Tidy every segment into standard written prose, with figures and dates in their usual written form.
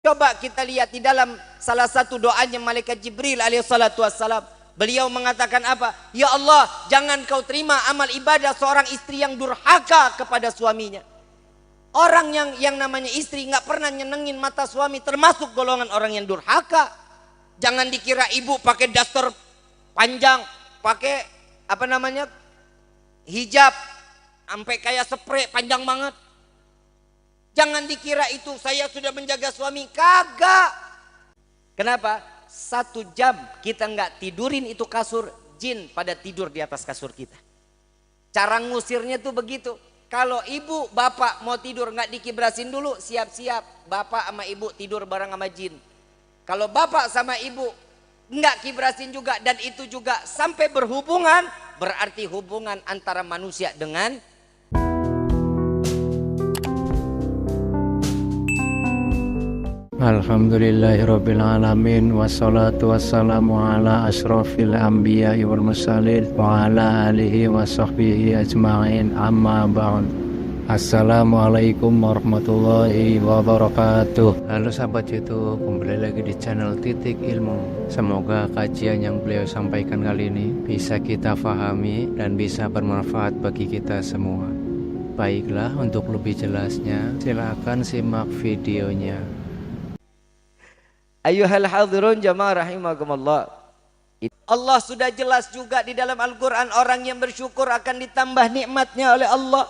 Coba kita lihat di dalam salah satu doanya malaikat Jibril alaihissalatu wassalam. Beliau mengatakan apa? Ya Allah, jangan kau terima amal ibadah seorang istri yang durhaka kepada suaminya. Orang yang namanya istri nggak pernah nyenengin mata suami termasuk golongan orang yang durhaka. Jangan dikira ibu pakai daster panjang, pakai apa namanya hijab, sampai kayak spray panjang banget. Jangan dikira itu saya sudah menjaga suami, kagak. Kenapa? 1 jam kita nggak tidurin itu kasur, jin pada tidur di atas kasur kita. Cara ngusirnya tuh begitu. Kalau ibu bapak mau tidur nggak dikibrasin dulu, siap-siap bapak sama ibu tidur bareng sama jin. Kalau bapak sama ibu nggak kibrasin juga dan itu juga sampai berhubungan, berarti hubungan antara manusia dengan Alhamdulillahirabbil alamin wassalatu wassalamu ala asyrafil anbiya'i wal mursalin wa ala alihi wa sahbihi ajma'in amma ba'd. Assalamualaikum warahmatullahi wabarakatuh. Halo sahabat YouTube, kembali lagi di channel Titik Ilmu. Semoga kajian yang beliau sampaikan kali ini bisa kita fahami dan bisa bermanfaat bagi kita semua. Baiklah, untuk lebih jelasnya silakan simak videonya. Ayyuhal hadirun jamaah rahimakumullah. Allah sudah jelas juga di dalam Al-Quran, orang yang bersyukur akan ditambah nikmatnya oleh Allah.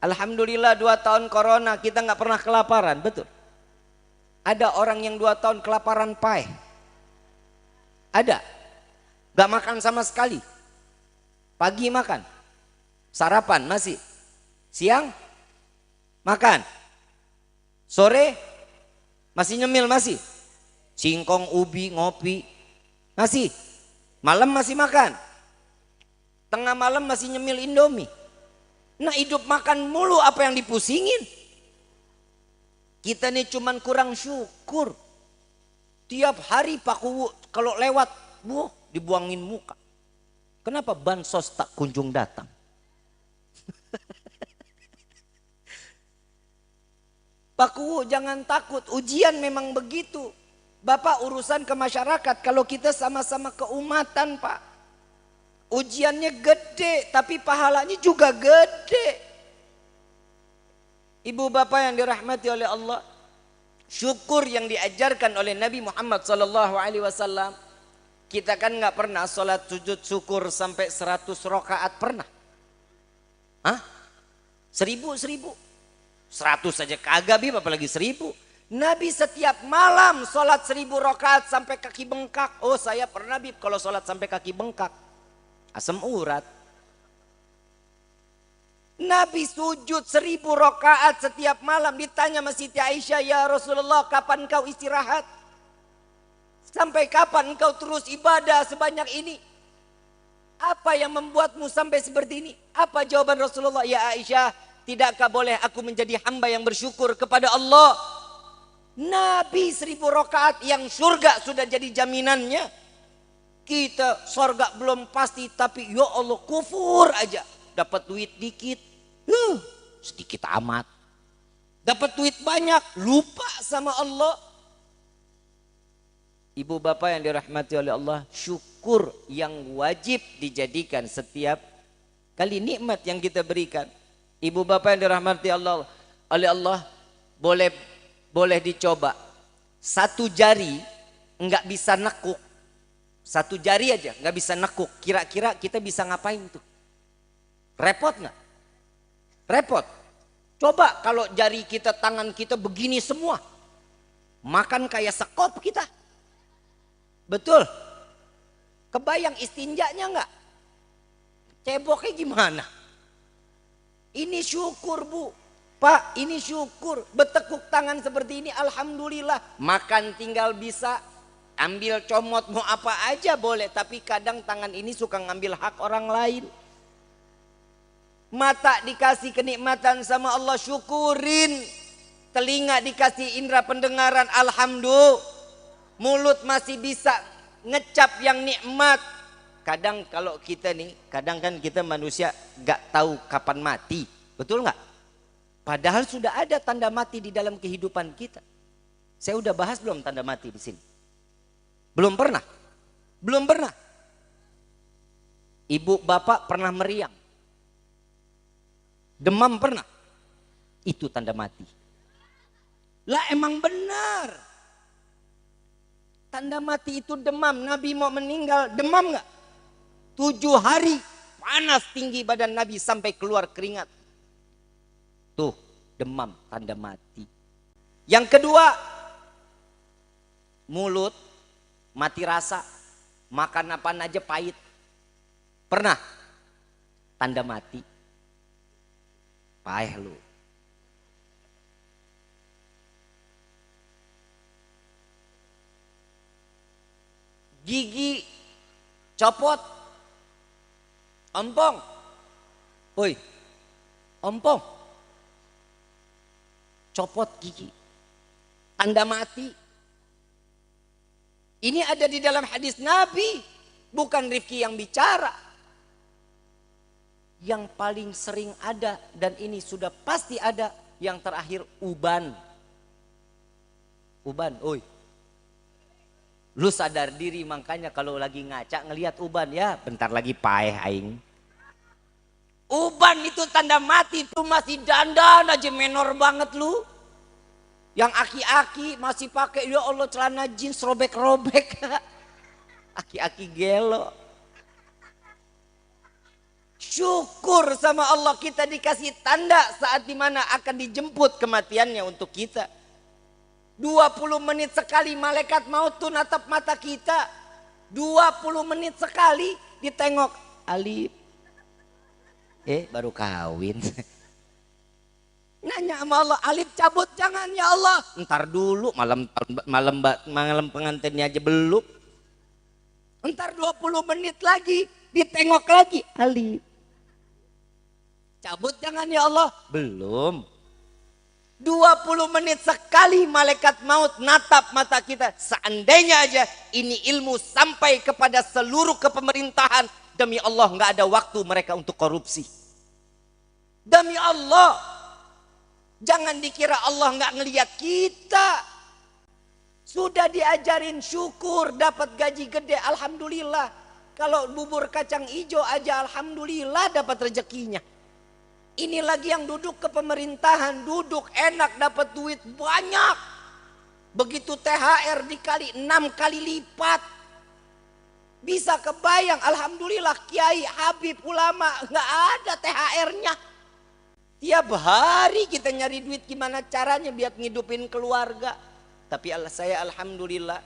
Alhamdulillah 2 tahun corona kita nggak pernah kelaparan, betul. Ada orang yang 2 tahun kelaparan paeh. Ada. Gak makan sama sekali. Pagi makan. Sarapan masih. Siang makan. Sore masih nyemil masih. Singkong, ubi, ngopi masih. Malam masih makan. Tengah malam masih nyemil Indomie. Nah, hidup makan mulu, apa yang dipusingin? Kita nih cuman kurang syukur. Tiap hari Pak Kuwu kalau lewat, dibuangin muka. Kenapa bansos tak kunjung datang? Pak Kuwu jangan takut, ujian memang begitu. Bapak urusan ke masyarakat, kalau kita sama-sama keumatan Pak. Ujiannya gede, tapi pahalanya juga gede. Ibu bapak yang dirahmati oleh Allah, syukur yang diajarkan oleh Nabi Muhammad SAW. Kita kan nggak pernah sholat sujud syukur sampai 100 rakaat pernah? Hah? 1000 100 saja kagak, Bib, apalagi 1000. Nabi setiap malam sholat 1000 rakaat sampai kaki bengkak. Oh, saya pernah, Bib, kalau sholat sampai kaki bengkak. Asam urat. Nabi sujud 1000 rakaat setiap malam. Ditanya sama Siti Aisyah, ya Rasulullah, kapan kau istirahat? Sampai kapan engkau terus ibadah sebanyak ini? Apa yang membuatmu sampai seperti ini? Apa jawaban Rasulullah? Ya Aisyah, tidakkah boleh aku menjadi hamba yang bersyukur kepada Allah? Nabi 1000 rakaat yang surga sudah jadi jaminannya. Kita surga belum pasti, tapi ya Allah kufur aja. Dapat duit dikit, sedikit amat. Dapat duit banyak, lupa sama Allah. Ibu bapak yang dirahmati oleh Allah, syukur yang wajib dijadikan setiap kali nikmat yang kita berikan. Ibu bapak yang dirahmati Allah oleh Allah, boleh dicoba. 1 jari nggak bisa nekuk. 1 jari aja nggak bisa nekuk. Kira-kira kita bisa ngapain tuh? Repot nggak? Repot. Coba kalau jari kita, tangan kita begini semua, makan kayak sekop kita. Betul. Kebayang istinjanya nggak? Ceboknya gimana? Ini syukur, Bu. Pak, ini syukur. Bertekuk tangan seperti ini, alhamdulillah. Makan tinggal bisa. Ambil comot mau apa aja boleh. Tapi kadang tangan ini suka ngambil hak orang lain. Mata dikasih kenikmatan sama Allah, syukurin. Telinga dikasih indera pendengaran, alhamdulillah. Mulut masih bisa ngecap yang nikmat. Kadang kalau kita nih, kadang kan kita manusia gak tahu kapan mati. Betul gak? Padahal sudah ada tanda mati di dalam kehidupan kita. Saya udah bahas belum tanda mati di sini? Belum pernah. Belum pernah. Ibu bapak pernah meriang. Demam pernah. Itu tanda mati. Lah emang benar. Tanda mati itu demam. Nabi mau meninggal, demam nggak? 7 hari panas tinggi badan Nabi sampai keluar keringat. Tuh demam, tanda mati. Yang kedua, mulut mati rasa, makan apa aja pahit. Pernah? Tanda mati. Payah lu. Gigi copot, ompong. Woi, ompong. Copot gigi. Tanda mati. Ini ada di dalam hadis Nabi. Bukan Rifki yang bicara. Yang paling sering ada dan ini sudah pasti ada. Yang terakhir uban. Uban, oi. Lu sadar diri makanya kalau lagi ngaca ngelihat uban ya bentar lagi paeh aing. Uban itu tanda mati tuh masih dandan aja menor banget lu. Yang aki-aki masih pakai ya Allah celana jeans robek-robek. Aki-aki gelo. Syukur sama Allah kita dikasih tanda saat dimana akan dijemput kematiannya untuk kita. 20 menit sekali malaikat maut tuh natap mata kita. 20 menit sekali ditengok. Alif. Baru kawin. Nanya sama Allah, Alif cabut jangan ya Allah. Ntar dulu malam pengantinnya aja belum. Ntar 20 menit lagi ditengok lagi. Alif. Cabut jangan ya Allah. Belum. 20 menit sekali malaikat maut natap mata kita. Seandainya aja ini ilmu sampai kepada seluruh kepemerintahan. Demi Allah nggak ada waktu mereka untuk korupsi. Demi Allah. Jangan dikira Allah nggak ngelihat kita. Sudah diajarin syukur dapat gaji gede. Alhamdulillah. Kalau bubur kacang hijau aja alhamdulillah dapat rezekinya. Ini lagi yang duduk ke pemerintahan, duduk enak dapat duit banyak. Begitu THR dikali 6 kali lipat. Bisa kebayang, alhamdulillah Kiai, Habib, ulama nggak ada THR-nya. Tiap hari kita nyari duit gimana caranya biar ngidupin keluarga. Tapi saya alhamdulillah,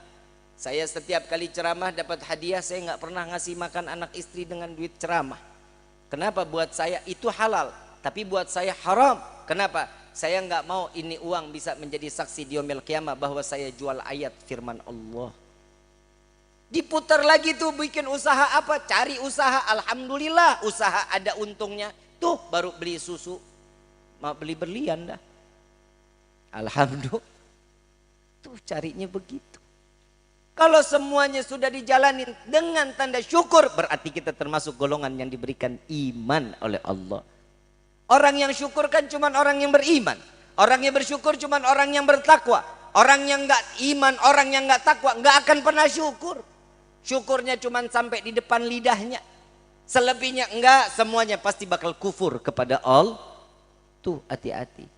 saya setiap kali ceramah dapat hadiah, saya nggak pernah ngasih makan anak istri dengan duit ceramah. Kenapa? Buat saya itu halal. Tapi buat saya haram. Kenapa? Saya nggak mau ini uang bisa menjadi saksi di yaumil qiyamah bahwa saya jual ayat firman Allah. Diputar lagi tuh bikin usaha apa? Cari usaha. Alhamdulillah usaha ada untungnya. Tuh baru beli susu. Mau beli berlian dah. Alhamdulillah. Tuh carinya begitu. Kalau semuanya sudah dijalanin dengan tanda syukur. Berarti kita termasuk golongan yang diberikan iman oleh Allah. Orang yang syukur kan cuma orang yang beriman. Orang yang bersyukur cuma orang yang bertakwa. Orang yang enggak iman, orang yang enggak takwa enggak akan pernah syukur. Syukurnya cuma sampai di depan lidahnya. Selebihnya enggak, semuanya pasti bakal kufur kepada Allah. Tuh hati-hati.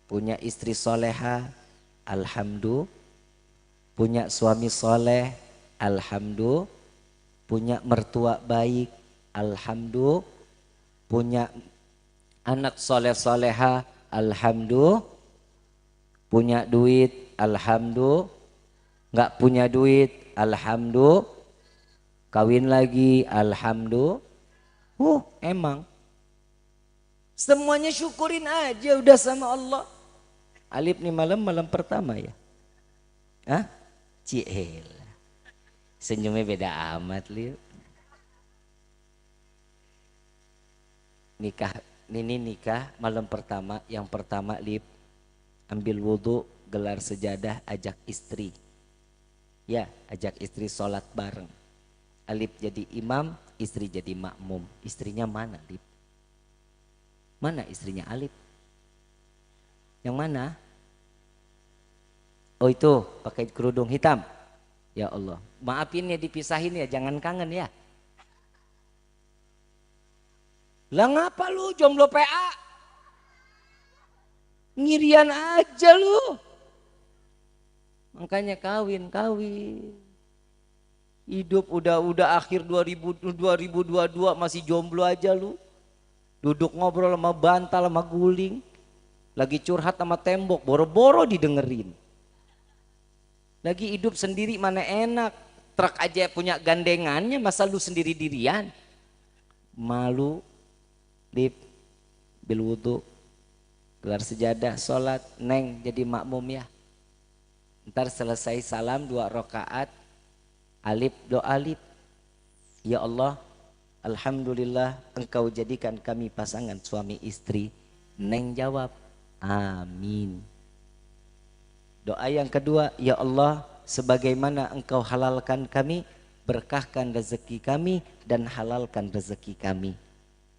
Punya istri soleha, alhamdulillah. Punya suami soleh, alhamdulillah. Punya mertua baik, alhamdulillah. Punya anak soleh-soleha, alhamdulillah. Punya duit, alhamdulillah. Nggak punya duit, alhamdulillah. Kawin lagi, alhamdulillah. Emang. Semuanya syukurin aja udah sama Allah. Alif nih malam pertama ya. Hah? Ciel. Senyumnya beda amat liu. Nikah malam pertama. Yang pertama Lip ambil wudhu, gelar sejadah, ajak istri. Ya, ajak istri sholat bareng. Alip jadi imam, istri jadi makmum. Istrinya mana Lip? Mana istrinya Alip? Yang mana? Oh itu pakai kerudung hitam. Ya Allah, maafin ya dipisahin ya, jangan kangen ya. Lah ngapa lu jomblo PA? Ngirian aja lu. Makanya kawin. Hidup udah akhir 2022 masih jomblo aja lu. Duduk ngobrol sama bantal sama guling. Lagi curhat sama tembok, boro-boro didengerin. Lagi hidup sendiri mana enak. Truk aja punya gandengannya, masa lu sendiri-dirian. Malu, lip, bil wudu, gelar sejadah, sholat, neng jadi makmum ya. Ntar selesai salam 2 rakaat, alif doa alif. Ya Allah, alhamdulillah engkau jadikan kami pasangan suami istri. Neng jawab, amin. Doa yang kedua, ya Allah, sebagaimana engkau halalkan kami, berkahkan rezeki kami dan halalkan rezeki kami.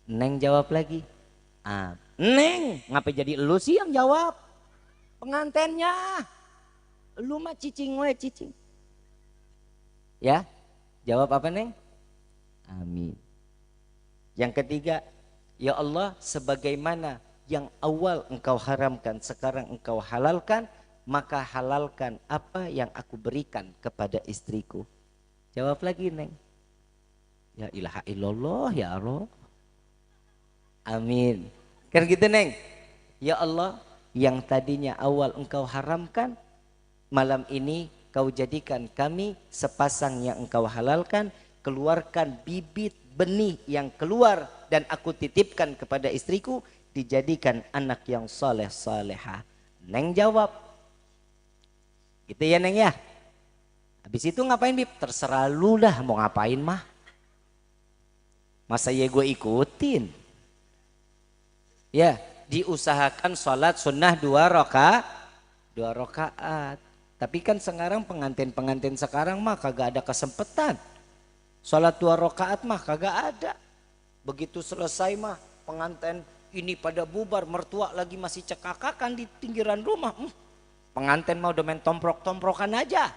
Neng jawab lagi, Neng, ngapa jadi lu sih yang jawab? Pengantennya. Lu mah cicing we cicing. Ya, jawab apa Neng? Amin. Yang ketiga, ya Allah, sebagaimana yang awal engkau haramkan, sekarang engkau halalkan, maka halalkan apa yang aku berikan kepada istriku. Jawab lagi Neng. Ya ilaha illallah ya Allah. Amin. Kan gitu Neng. Ya Allah, yang tadinya awal engkau haramkan, malam ini kau jadikan kami sepasang yang engkau halalkan. Keluarkan bibit benih yang keluar dan aku titipkan kepada istriku, dijadikan anak yang soleh soleha. Neng jawab. Gitu ya Neng ya. Habis itu ngapain Bib? Terserah lu dah mau ngapain mah. Masa ya gue ikutin. Ya, diusahakan sholat sunnah 2 rakaat. Tapi kan sekarang pengantin sekarang mah kagak ada kesempatan. Sholat 2 rakaat mah kagak ada. Begitu selesai mah pengantin ini pada bubar, mertua lagi masih cekakakan di pinggiran rumah. Pengantin mau udah main tomprok-tomprokan aja.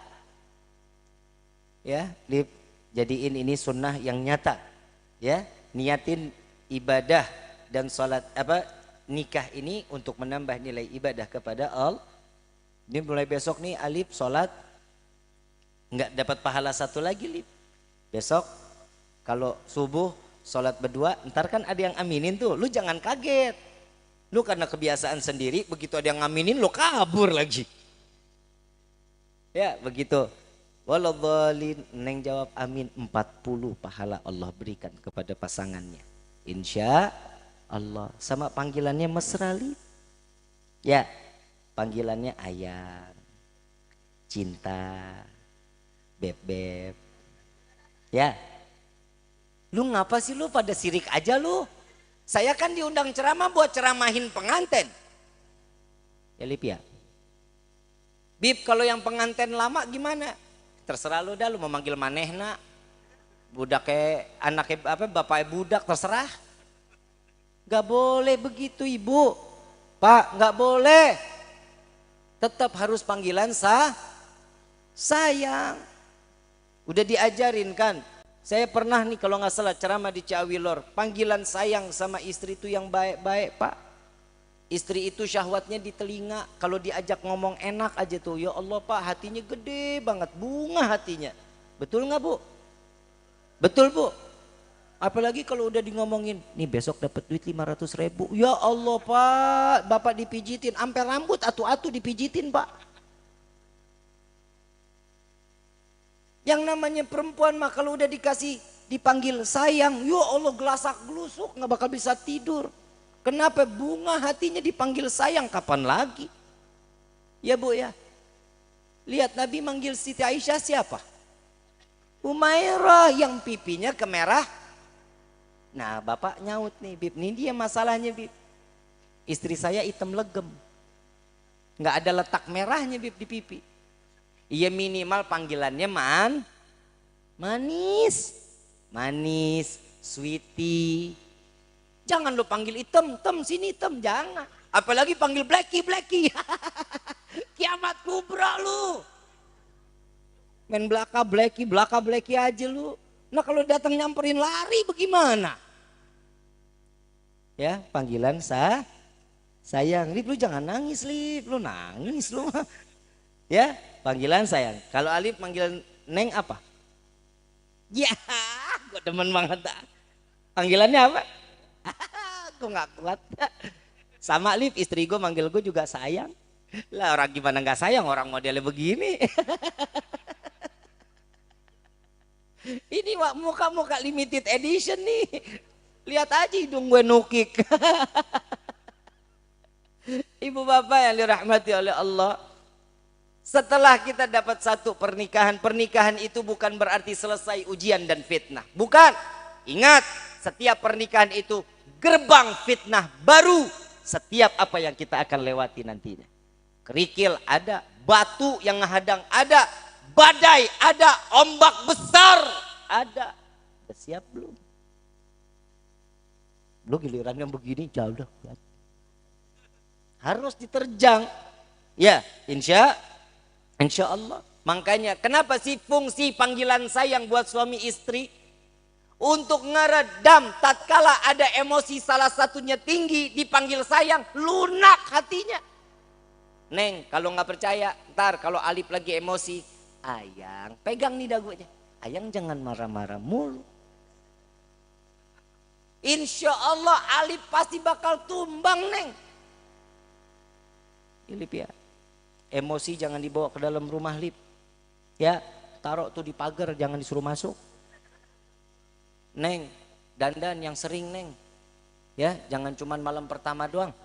Ya, jadiin ini sunnah yang nyata. Ya, niatin ibadah dan sholat nikah ini untuk menambah nilai ibadah kepada Allah. Ini mulai besok nih Alif sholat nggak dapat pahala 1 lagi Lip. Besok kalau subuh sholat berdua, ntar kan ada yang aminin tuh, lu jangan kaget. Lu karena kebiasaan sendiri, begitu ada yang ngaminin lu kabur lagi. Ya begitu. Waladhdallin, Neng jawab amin. 40 pahala Allah berikan kepada pasangannya. Insya Allah. Sama panggilannya mesra Lip. Ya, panggilannya ayang, cinta, beb-beb. Ya, lu ngapa sih lu pada sirik aja lu? Saya kan diundang ceramah buat ceramahin pengantin. Ya Lip ya. Bib, kalau yang pengantin lama gimana? Terserah lu dah, lu mau manggil manehna. Budaknya, anaknya bapaknya budak, terserah. Gak boleh begitu Ibu. Pak, gak boleh. Tetap harus panggilan sayang. Udah diajarin kan. Saya pernah nih kalau nggak salah ceramah di Ciawi Lor. Panggilan sayang sama istri itu yang baik-baik Pak. Istri itu syahwatnya di telinga. Kalau diajak ngomong enak aja tuh. Ya Allah Pak, hatinya gede banget. Bunga hatinya. Betul nggak Bu? Betul Bu? Apalagi kalau udah di ngomongin. Nih besok dapat duit 500.000. Ya Allah Pak, Bapak dipijitin. Sampai rambut atu-atu dipijitin Pak. Yang namanya perempuan mah kalau udah dipanggil sayang, ya Allah gelasak gelusuk nggak bakal bisa tidur. Kenapa? Bunga hatinya dipanggil sayang, kapan lagi? Ya Bu ya. Lihat Nabi manggil Siti Aisyah siapa? Umairah yang pipinya kemerah. Nah Bapak nyaut nih Bib, ini dia masalahnya Bib. Istri saya hitam legem. Nggak ada letak merahnya Bib di pipi. Iya minimal panggilannya manis, sweetie. Jangan lu panggil item, sini item, jangan. Apalagi panggil blacky. Kiamat kubra lu. Main belaka bleki aja lu. Nah kalau datang nyamperin lari bagaimana? Ya panggilan sayang. Lip lu jangan nangis Lip. Lu nangis lu. Ya panggilan sayang. Kalau Alif panggilan Neng apa? Ya gue demen banget. Panggilannya apa? Gue gak kuat. Sama Alif istri gue manggil gue juga sayang. Lah orang gimana gak sayang orang modelnya begini. Ini muka-muka limited edition nih. Lihat aja hidung gue nukik. Ibu bapak yang dirahmati oleh Allah. Setelah kita dapat satu pernikahan. Pernikahan itu bukan berarti selesai ujian dan fitnah. Bukan. Ingat, setiap pernikahan itu gerbang fitnah baru. Setiap apa yang kita akan lewati nantinya. Kerikil ada, batu yang menghadang ada. Badai ada, ombak besar ada. Udah siap belum? Lu giliran yang begini jauh dah. Harus diterjang. Ya, insya Allah. Makanya kenapa sih fungsi panggilan sayang buat suami istri? Untuk ngeredam tatkala ada emosi salah satunya tinggi dipanggil sayang, lunak hatinya. Neng, kalau nggak percaya, ntar kalau Alif lagi emosi, Ayang, pegang nih dagunya. Ayang jangan marah-marah mulu. Insya Allah Alif pasti bakal tumbang Neng. Lip ya. Emosi jangan dibawa ke dalam rumah Lip. Ya, taruh tuh di pagar, jangan disuruh masuk. Neng, dandan yang sering Neng. Ya, jangan cuman malam pertama doang.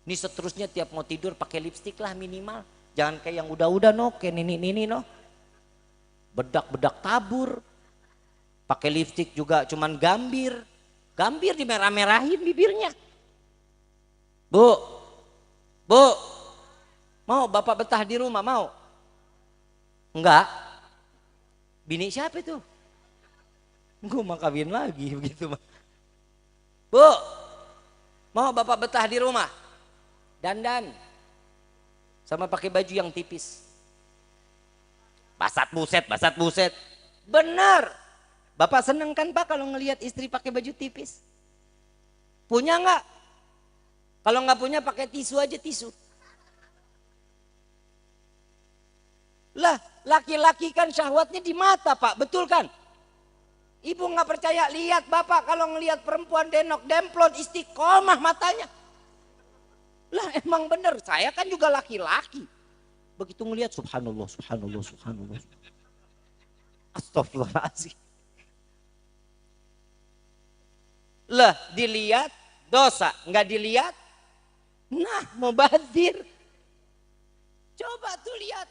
Ini seterusnya tiap mau tidur pakai lipstik lah minimal. Jangan kayak yang udah-udah no, kayak nini no. Bedak-bedak tabur. Pakai lipstik juga cuman gambir. Gambir dimerah-merahin bibirnya. Bu. Mau bapak betah di rumah mau? Enggak. Bini siapa itu? Gue mau kawin lagi begitu. Bu. Mau bapak betah di rumah? Dandan. Sama pakai baju yang tipis. Basat buset. Benar. Bapak seneng kan Pak kalau ngelihat istri pakai baju tipis? Punya nggak? Kalau nggak punya pakai tisu aja tisu. Lah, laki-laki kan syahwatnya di mata Pak, betul kan? Ibu nggak percaya, lihat Bapak kalau ngelihat perempuan denok demplon istiqomah matanya. Lah emang bener, saya kan juga laki-laki. Begitu ngelihat subhanallah. Astagfirullahaladzim. Lah dilihat dosa, nggak dilihat, nah mubazir. Coba tuh lihat.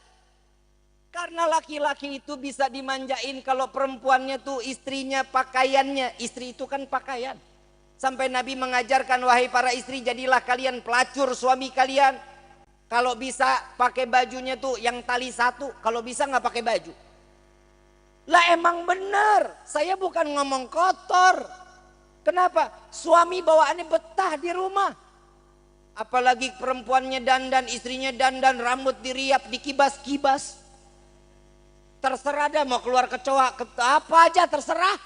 Karena laki-laki itu bisa dimanjain kalau perempuannya tuh istrinya pakaiannya. Istri itu kan pakaian. Sampai Nabi mengajarkan, wahai para istri, jadilah kalian pelacur suami kalian. Kalau bisa pakai bajunya tuh yang tali satu, kalau bisa nggak pakai baju. Lah emang bener, saya bukan ngomong kotor. Kenapa? Suami bawaannya betah di rumah. Apalagi perempuannya dandan, istrinya dandan, rambut diriap, dikibas-kibas. Terserah dah mau keluar kecoa, apa aja terserah.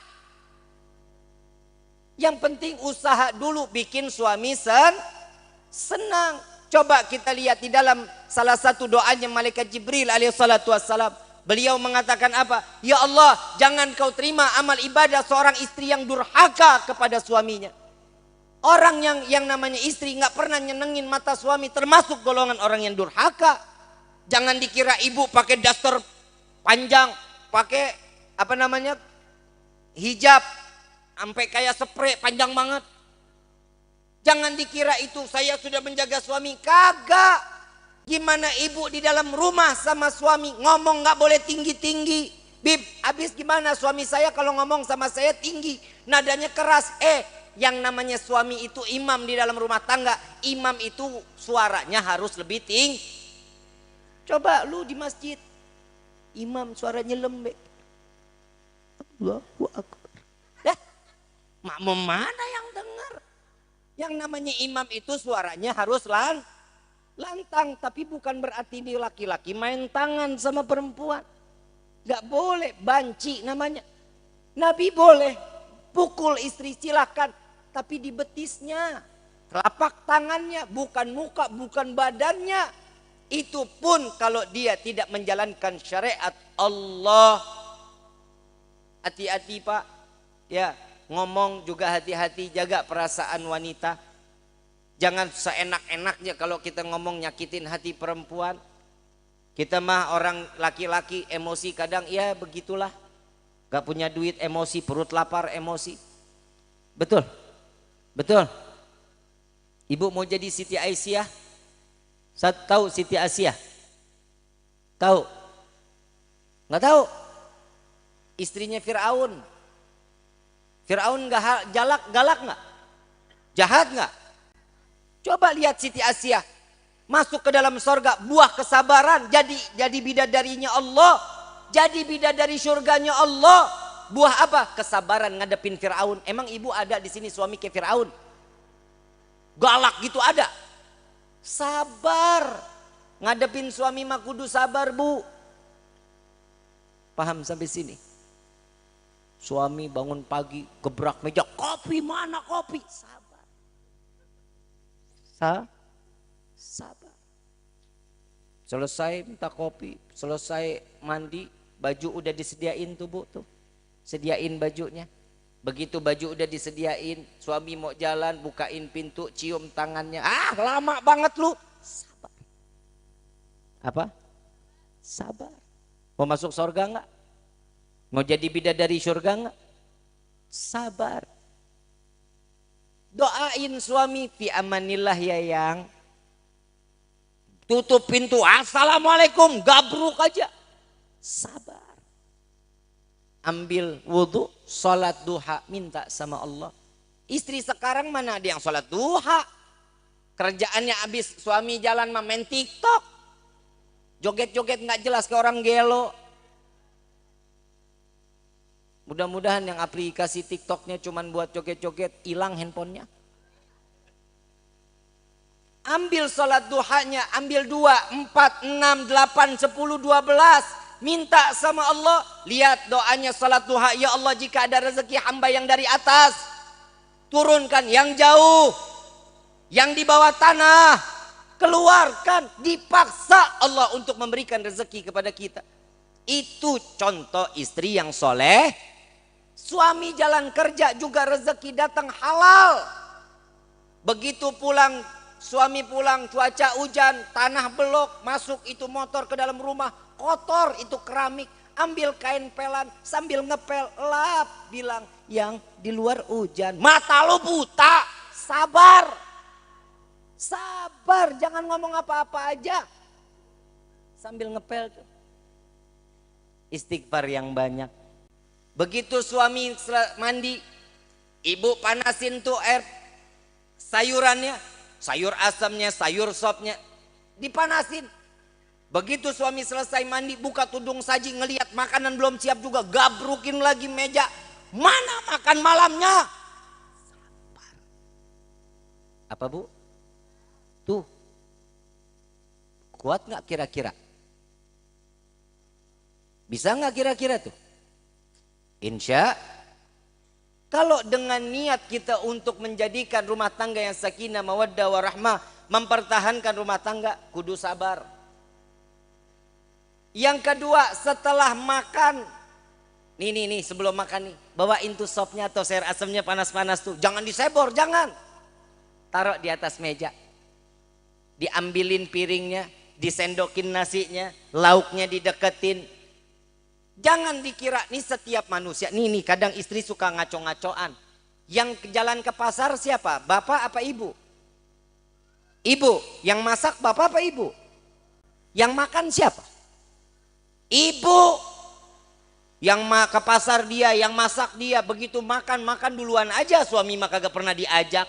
Yang penting usaha dulu bikin suami senang. Coba kita lihat di dalam salah satu doanya malaikat Jibril alaihissalatu wassalam. Beliau mengatakan apa? Ya Allah, jangan kau terima amal ibadah seorang istri yang durhaka kepada suaminya. Orang yang namanya istri nggak pernah nyenengin mata suami termasuk golongan orang yang durhaka. Jangan dikira ibu pakai daster panjang, pakai apa namanya hijab sampai kayak spray panjang banget. Jangan dikira itu saya sudah menjaga suami, kagak. Gimana ibu di dalam rumah sama suami ngomong nggak boleh tinggi-tinggi. Bib, habis gimana suami saya kalau ngomong sama saya tinggi, nadanya keras. Yang namanya suami itu imam di dalam rumah tangga. Imam itu suaranya harus lebih tinggi. Coba lu di masjid, imam suaranya lembek. Allahu Akbar. Makmum mana yang dengar? Yang namanya imam itu suaranya harus Lantang, tapi bukan berarti dia laki-laki main tangan sama perempuan. Gak boleh, banci namanya. Nabi boleh pukul istri silakan, tapi di betisnya, telapak tangannya, bukan muka, bukan badannya. Itu pun kalau dia tidak menjalankan syariat Allah. Hati-hati Pak, ya ngomong juga hati-hati, jaga perasaan wanita. Jangan seenak-enaknya kalau kita ngomong nyakitin hati perempuan. Kita mah orang laki-laki emosi kadang ya begitulah. Gak punya duit emosi, perut lapar emosi. Betul? Betul? Ibu mau jadi Siti Aisyah? Saya tahu Siti Aisyah? Tahu? Nggak tahu? Istrinya Fir'aun. Fir'aun galak nggak? Jahat nggak? Coba lihat Siti Aisyah masuk ke dalam sorga, buah kesabaran, jadi bidadarinya Allah, jadi bidadari surganya Allah. Buah apa? Kesabaran ngadepin Fir'aun. Emang ibu ada di sini suami kayak Fir'aun? Galak gitu ada? Sabar, ngadepin suami mah kudu sabar bu. Paham sampai sini? Suami bangun pagi gebrak meja, kopi mana kopi? Sabar. Sabar. Selesai minta kopi, selesai mandi, baju udah disediain tuh bu tuh. Sediain bajunya. Begitu baju udah disediain, suami mau jalan, bukain pintu, cium tangannya. Ah, lama banget lu. Sabar. Apa? Sabar. Mau masuk surga enggak? Mau jadi bidadari surga enggak? Sabar. Doain suami fi amanillah ya yang. Tutup pintu, assalamualaikum, gabruk aja. Sabar. Ambil wudhu, sholat duha, minta sama Allah. Istri sekarang mana ada yang sholat duha? Kerjaannya habis suami jalan main TikTok. Joget-joget nggak jelas ke orang gelo. Mudah-mudahan yang aplikasi TikToknya cuman buat joget-joget, hilang handphonenya. Ambil sholat duhanya, ambil 2, 4, 6, 8, 10, 12. Minta sama Allah. Lihat doanya sholat duha. Ya Allah, jika ada rezeki hamba yang dari atas, turunkan yang jauh, yang di bawah tanah, keluarkan. Dipaksa Allah untuk memberikan rezeki kepada kita. Itu contoh istri yang soleh. Suami jalan kerja juga rezeki datang halal. Begitu pulang, suami pulang cuaca hujan, tanah belok, masuk itu motor ke dalam rumah, kotor itu keramik. Ambil kain pelan sambil ngepel, lap, bilang yang di luar hujan. Mata lu buta, sabar. Sabar, jangan ngomong apa-apa aja. Sambil ngepel tuh. Istighfar yang banyak. Begitu suami mandi, ibu panasin tuh air sayurannya, sayur asamnya, sayur sopnya, dipanasin. Begitu suami selesai mandi, buka tudung saji, ngelihat makanan belum siap juga, gabrukin lagi meja. Mana makan malamnya? Sabar. Apa bu? Tuh, kuat nggak kira-kira? Bisa nggak kira-kira tuh? Insya kalau dengan niat kita untuk menjadikan rumah tangga yang sakinah, mawaddah, warahmah, mempertahankan rumah tangga, kudu sabar. Yang kedua, setelah makan, nih sebelum makan nih, bawain tuh sopnya atau sayur asamnya panas-panas tuh, jangan disebor, jangan. Taruh di atas meja, diambilin piringnya, disendokin nasinya, lauknya dideketin. Jangan dikira nih setiap manusia, nih kadang istri suka ngaco-ngacoan. Yang jalan ke pasar siapa? Bapak apa ibu? Ibu. Yang masak bapak apa ibu? Yang makan siapa? Ibu. Yang ke pasar dia, yang masak dia. Begitu makan duluan aja, suami mah kagak pernah diajak.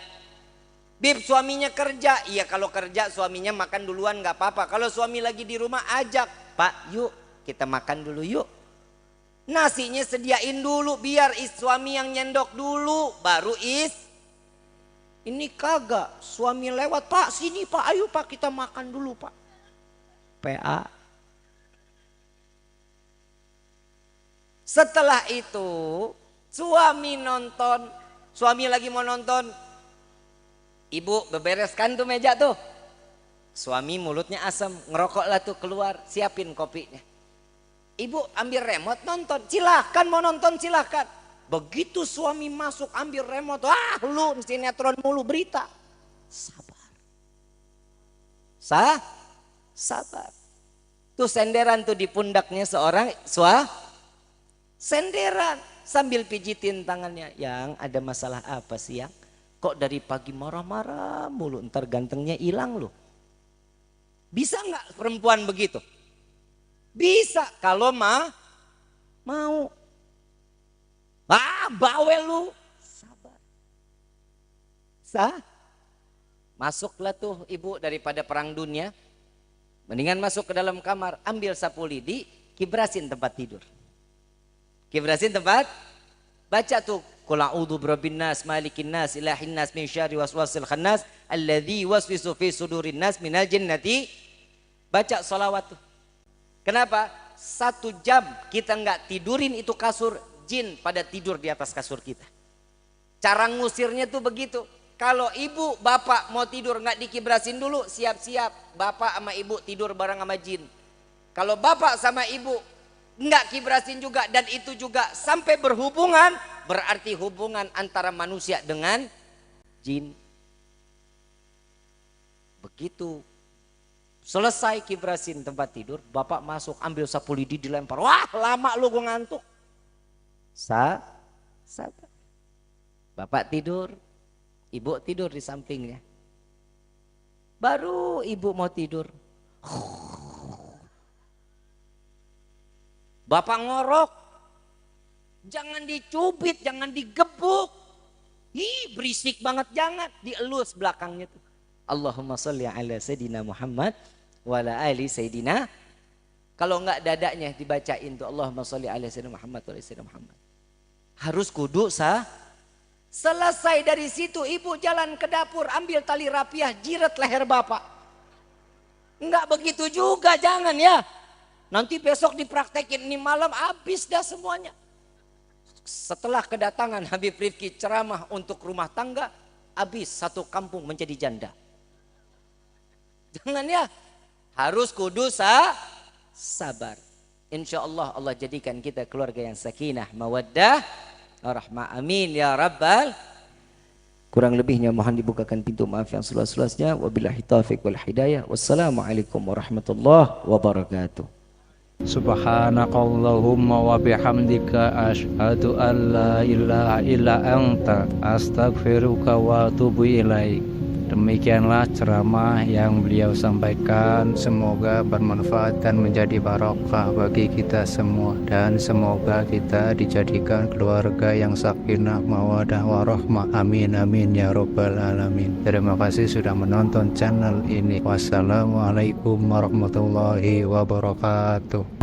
Bib, suaminya kerja. Iya, kalau kerja suaminya makan duluan gak apa-apa. Kalau suami lagi di rumah ajak, Pak yuk kita makan dulu yuk. Nasinya sediain dulu, biar suami yang nyendok dulu, baru Ini kagak, suami lewat, Pak sini Pak, ayo Pak kita makan dulu Pak. PA. Setelah itu suami nonton, suami lagi mau nonton, ibu bebereskan tuh meja tuh. Suami mulutnya asam, ngerokok lah tuh keluar, siapin kopinya. Ibu ambil remote nonton, silahkan mau nonton silahkan. Begitu suami masuk ambil remote, lu sinetron mulu berita. Sabar. Sabar. Tuh senderan tuh di pundaknya seorang senderan sambil pijitin tangannya. Yang ada masalah apa sih yang? Kok dari pagi marah-marah mulu, ntar gantengnya hilang loh. Bisa nggak perempuan begitu? Bisa kalau mau. Bawel lu. Sabar. Masuklah tuh ibu daripada perang dunia. Mendingan masuk ke dalam kamar, ambil sapu lidi, kibrasin tempat tidur. Kibrasin tempat, baca tuh Qul a'udzu birabbin nas, malikin nas, ilahin nas, min syarri waswasil khannas, alladzi yuwaswisu fi sudurin nas minal jinnati. Baca sholawat tuh. Kenapa? 1 jam kita nggak tidurin itu kasur, jin pada tidur di atas kasur kita. Cara ngusirnya tuh begitu. Kalau ibu bapak mau tidur nggak dikibrasin dulu, siap-siap bapak sama ibu tidur bareng sama jin. Kalau bapak sama ibu nggak kibrasin juga dan itu juga sampai berhubungan, berarti hubungan antara manusia dengan jin. Begitu selesai kibrasin tempat tidur, bapak masuk ambil sapu lidi dilempar. Wah lama lu gue ngantuk. Sabar. Bapak tidur, ibu tidur di sampingnya. Baru ibu mau tidur, bapak ngorok. Jangan dicubit, jangan digebuk. Berisik banget, jangan. Dielus belakangnya tuh. Allahumma sholli ala Sayyidina Muhammad wa ala ali Sayyidina. Kalau enggak dadanya dibacain tuh Allahumma sholli ala Sayyidina Muhammad wa ala Sayyidina Muhammad. Harus kudu selesai dari situ ibu jalan ke dapur, ambil tali rapiah, jiret leher bapak. Enggak begitu juga, jangan ya. Nanti besok dipraktekin, ini malam habis dah semuanya. Setelah kedatangan Habib Rifki ceramah untuk rumah tangga, habis satu kampung menjadi janda. Jangan ya, harus kudu sabar. Insya Allah Allah jadikan kita keluarga yang sakinah, mawaddah, rahmah. Amin ya rabbal. Kurang lebihnya mohon dibukakan pintu maaf yang seluas-luasnya. Wabillahi taufiq wal hidayah. Wassalamualaikum warahmatullahi wabarakatuh. Subhanakallahumma wa bihamdika asyhadu an la ilaha illa anta astaghfiruka wa atubu ilaik. Demikianlah ceramah yang beliau sampaikan, semoga bermanfaat dan menjadi barokah bagi kita semua, dan semoga kita dijadikan keluarga yang sakinah mawaddah warahmah. Amin amin ya rabbal alamin. Terima kasih sudah menonton channel ini. Wassalamualaikum warahmatullahi wabarakatuh.